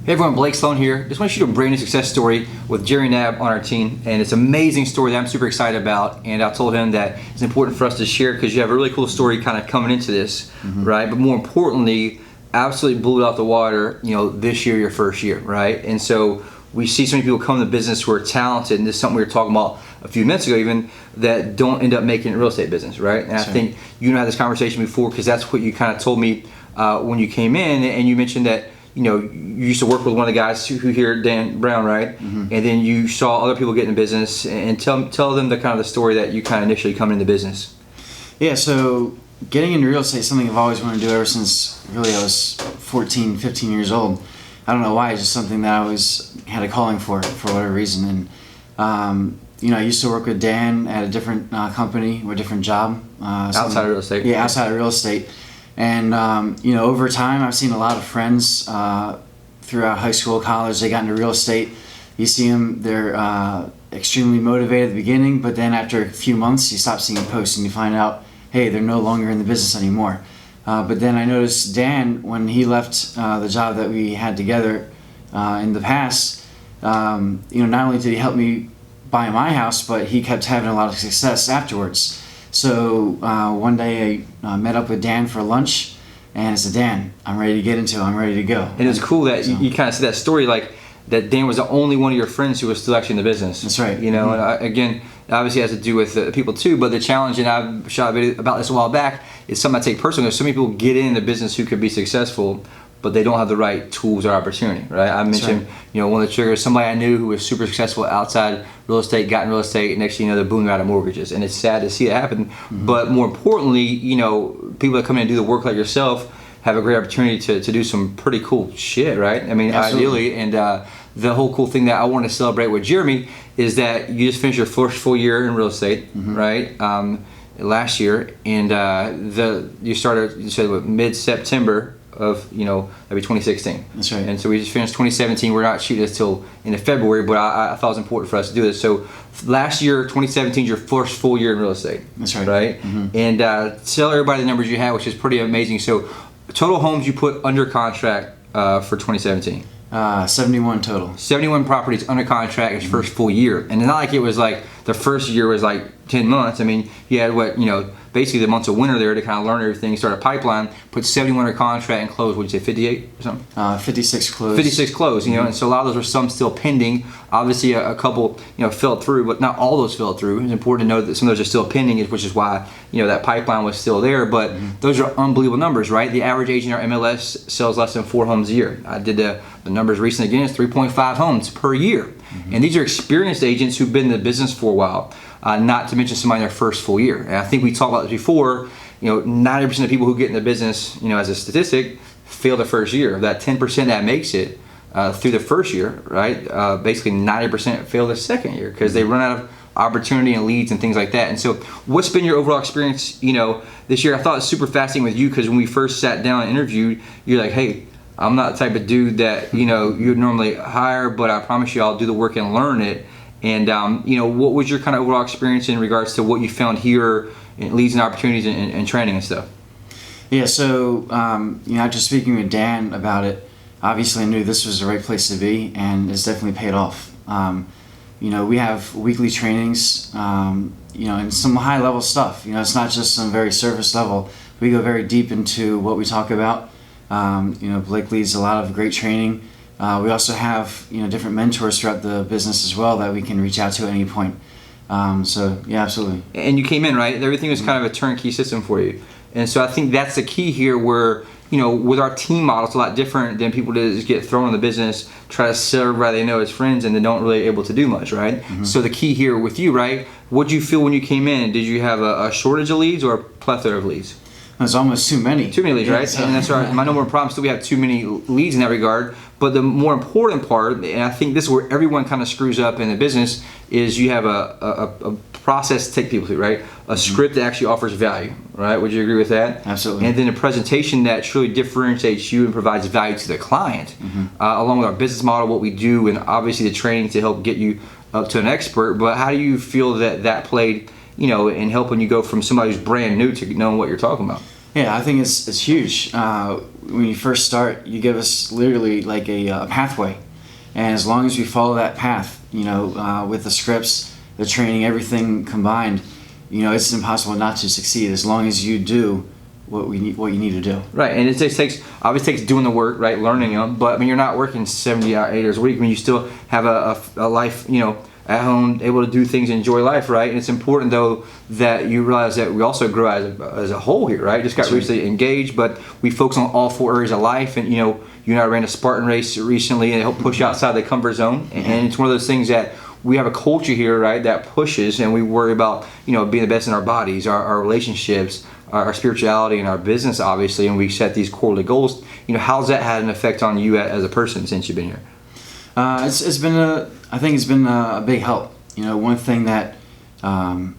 Hey everyone, Blake Sloan here. Just want to shoot a brand new success story with Jerry Knab on our team, and it's an amazing story that I'm super excited about. And I told him that it's important for us to share because you have a really cool story kind of coming into this, right? But more importantly, absolutely blew it out the water, this year, your first year, right? And so we see so many people come to the business who are talented, and this is something we were talking about a few minutes ago even, that don't end up making it real estate business, right? And I think you and I had this conversation before because that's what you kind of told me when you came in, and you mentioned that you used to work with one of the guys who here, Dan Brown, right? And then you saw other people get in the business, and tell them the kind of the story that you kind of initially come into business. Yeah, so getting into real estate is something I've always wanted to do ever since really I was 14, 15 years old. I don't know why, it's just something that I always had a calling for whatever reason. And I used to work with Dan at a different company or a different job. Outside of real estate. Yeah, outside of real estate. And over time, I've seen a lot of friends throughout high school, college. They got into real estate. You see them; they're extremely motivated at the beginning, but then after a few months, you stop seeing posts and you find out, hey, they're no longer in the business anymore. But then I noticed Dan, when he left the job that we had together in the past, not only did he help me buy my house, but he kept having a lot of success afterwards. So one day I met up with Dan for lunch, and I said, Dan, I'm ready to get into it. I'm ready to go. And it's cool that you kind of see that story, like that Dan was the only one of your friends who was still actually in the business. That's right. And again, obviously it has to do with people too, but the challenge, and I've shot a video about this a while back, is something I take personally. There's so many people get in the business who could be successful, but they don't have the right tools or opportunity, right? I mentioned, one of the triggers, somebody I knew who was super successful outside real estate, got in real estate, next thing you know, they're booming out of mortgages. And it's sad to see it happen. But more importantly, people that come in and do the work like yourself have a great opportunity to do some pretty cool shit, right? I mean, Absolutely. ideally, and the whole cool thing that I want to celebrate with Jeremy is that you just finished your first full year in real estate, right? Last year, and you started, you said, mid-September of that'd be 2016. That's right. And so we just finished 2017. We're not shooting this till into February, but I thought it was important for us to do this. So last year, 2017, is your first full year in real estate. That's right. Right. And tell everybody the numbers you had, which is pretty amazing. So total homes you put under contract for 2017. 71 total. 71 properties under contract his first full year. And it's not like it was like the first year was like 10 months. I mean, you had basically the months of winter there to kind of learn everything, start a pipeline, put 71 under contract and close, what'd you say, 58 or something? 56 closed. 56 closed, and so a lot of those were some still pending. Obviously a couple, fell through, but not all those fell through. It's important to know that some of those are still pending, which is why, that pipeline was still there. But those are unbelievable numbers, right? The average agent in our MLS sells less than 4 homes a year. I did the numbers recently again, it's 3.5 homes per year. And these are experienced agents who've been in the business for a while, not to mention somebody in their first full year. And I think we talked about this before, 90% of people who get in the business, as a statistic, fail the first year. Of that 10% that makes it through the first year, right? Basically 90% fail the second year because they run out of opportunity and leads and things like that. And so what's been your overall experience, this year? I thought it was super fascinating with you because when we first sat down and interviewed, you're like, hey, I'm not the type of dude that, you'd normally hire, but I promise you I'll do the work and learn it. And, what was your kind of overall experience in regards to what you found here in leads and opportunities and training and stuff? Yeah, so, after speaking with Dan about it, obviously I knew this was the right place to be, and it's definitely paid off. We have weekly trainings, and some high-level stuff. It's not just some very surface level. We go very deep into what we talk about. Blake leads a lot of great training. We also have different mentors throughout the business as well that we can reach out to at any point. So yeah, absolutely. And you came in, right? Everything was kind of a turnkey system for you. And so I think that's the key here where, with our team model, it's a lot different than people that just get thrown in the business, try to sell everybody they know as friends, and they don't really able to do much, right? So the key here with you, right? What did you feel when you came in? Did you have a shortage of leads or a plethora of leads? It's almost too many. Too many leads, right? So. And that's my number one problem. Still, we have too many leads in that regard. But the more important part, and I think this is where everyone kind of screws up in the business, is you have a process to take people through, right? A script that actually offers value, right? Would you agree with that? Absolutely. And then a presentation that truly differentiates you and provides value to the client, along with our business model, what we do, and obviously the training to help get you up to an expert. But how do you feel that played, in helping you go from somebody who's brand new to knowing what you're talking about? Yeah, I think it's huge. When you first start, you give us literally like a pathway, and as long as we follow that path, with the scripts, the training, everything combined, it's impossible not to succeed as long as you do what you need to do. Right, and it just takes doing the work, right, learning them. But I mean, you're not working 70 hours a week. I mean, you still have a life, at home, able to do things, enjoy life, right? And it's important though that you realize that we also grow as a whole here, right? Just got recently engaged, but we focus on all 4 areas of life. And you and I ran a Spartan race recently, and it helped push you outside the comfort zone. And it's one of those things that we have a culture here, right, that pushes, and we worry about being the best in our bodies, our relationships, our spirituality, and our business, obviously. And we set these quarterly goals. How's that had an effect on you as a person since you've been here? I think it's been a big help. One thing that, as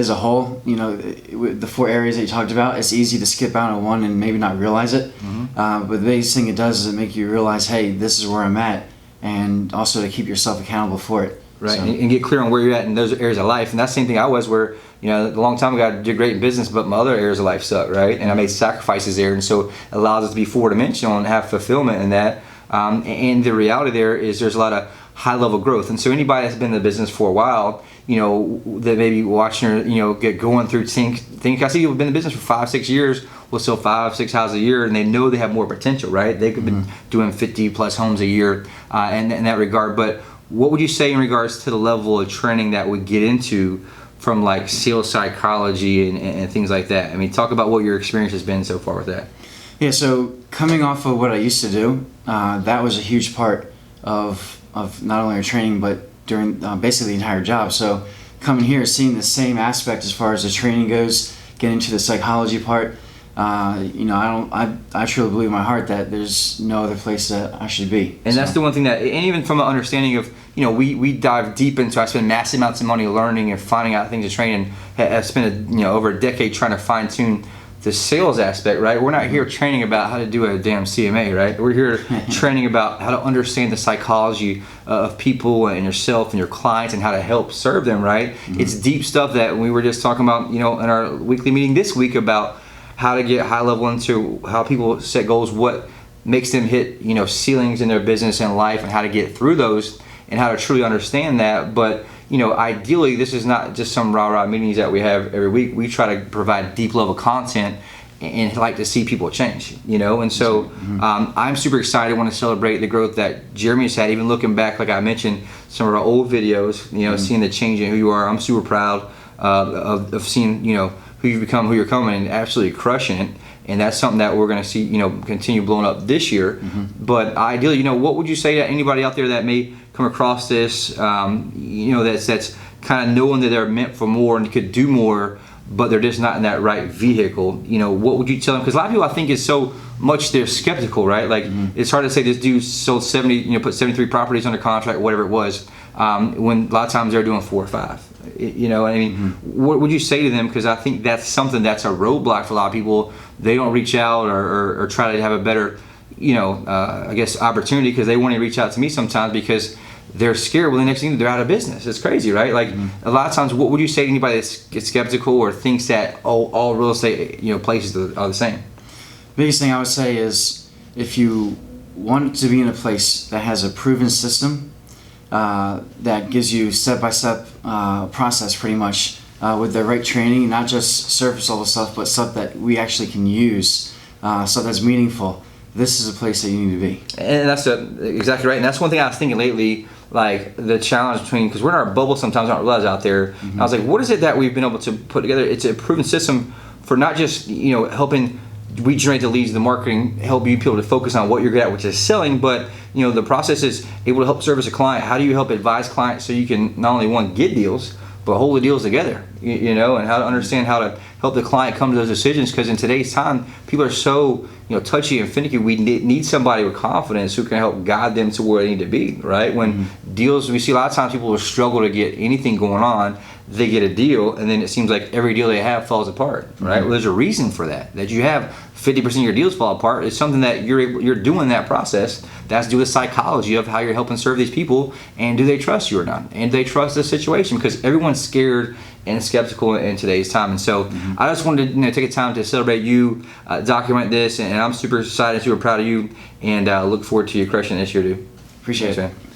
a whole, the 4 areas that you talked about, it's easy to skip out on one and maybe not realize it. But the biggest thing it does is it make you realize, hey, this is where I'm at, and also to keep yourself accountable for it. Right, so. And get clear on where you're at in those areas of life. And that's the same thing I was, where a long time ago I did great in business, but my other areas of life suck, right? And I made sacrifices there, and so it allows us to be 4-dimensional and have fulfillment in that. And the reality there is there's a lot of high level growth. And so anybody that's been in the business for a while, that maybe watching or get going through things. I see people have been in the business for 5-6 years, will sell 5-6 houses a year, and they know they have more potential, right? They could be doing 50 plus homes a year, in that regard. But what would you say in regards to the level of training that we get into from like sales psychology and things like that? I mean, talk about what your experience has been so far with that. Yeah, so coming off of what I used to do, that was a huge part of not only our training, but during basically the entire job. So coming here, seeing the same aspect as far as the training goes, getting to the psychology part, I truly believe in my heart that there's no other place that I should be. And that's the one thing that, and even from an understanding of, we dive deep into, I spend massive amounts of money learning and finding out things to train, and I spent over a decade trying to fine tune the sales aspect, right? We're not here training about how to do a damn CMA, right? We're here training about how to understand the psychology of people and yourself and your clients and how to help serve them, right? It's deep stuff that we were just talking about, in our weekly meeting this week about how to get high level into how people set goals, what makes them hit, ceilings in their business and life, and how to get through those and how to truly understand that. But ideally, this is not just some rah-rah meetings that we have every week. We try to provide deep level content and like to see people change, And so I'm super excited. I want to celebrate the growth that Jeremy's had, even looking back, like I mentioned, some of our old videos, seeing the change in who you are. I'm super proud of seeing, who you've become, who you're coming, and absolutely crushing it. And that's something that we're going to see, continue blowing up this year. But ideally, what would you say to anybody out there that may come across this, that's kind of knowing that they're meant for more and could do more, but they're just not in that right vehicle? What would you tell them? Because a lot of people, I think, is so much they're skeptical, right? Like it's hard to say this dude sold 70, put 73 properties under contract, whatever it was, when a lot of times they're doing 4 or 5. What would you say to them? Because I think that's something that's a roadblock for a lot of people. They don't reach out or try to have a better, opportunity, because they want to reach out to me sometimes because they're scared. Well, the next thing, they're out of business. It's crazy, right? Like a lot of times, what would you say to anybody that gets skeptical or thinks that all real estate places are the same? Biggest thing I would say is, if you want to be in a place that has a proven system, that gives you step-by-step process pretty much, with the right training, not just surface level stuff, but stuff that we actually can use, stuff that's meaningful, this is a place that you need to be. And that's exactly right. And that's one thing I was thinking lately, like the challenge between, because we're in our bubble sometimes, I don't realize out there. I was like, what is it that we've been able to put together? It's a proven system for not just helping we generate the leads, the marketing, help you people to focus on what you're good at, which is selling, but the process is able to help service a client. How do you help advise clients so you can not only get deals, but hold the deals together, and how to understand how to help the client come to those decisions? Because in today's time, people are so touchy and finicky. We need somebody with confidence who can help guide them to where they need to be, right? When deals, we see a lot of times people will struggle to get anything going on. They get a deal, and then it seems like every deal they have falls apart, right? Well, there's a reason for that you have 50% of your deals fall apart. It's something that you're doing that process. That has to do with psychology of how you're helping serve these people, and do they trust you or not, and do they trust the situation, because everyone's scared and skeptical in today's time. And so I just wanted to take a time to celebrate you, document this, and I'm super excited, super proud of you, and look forward to you crushing this year too. Appreciate Thanks, it. man.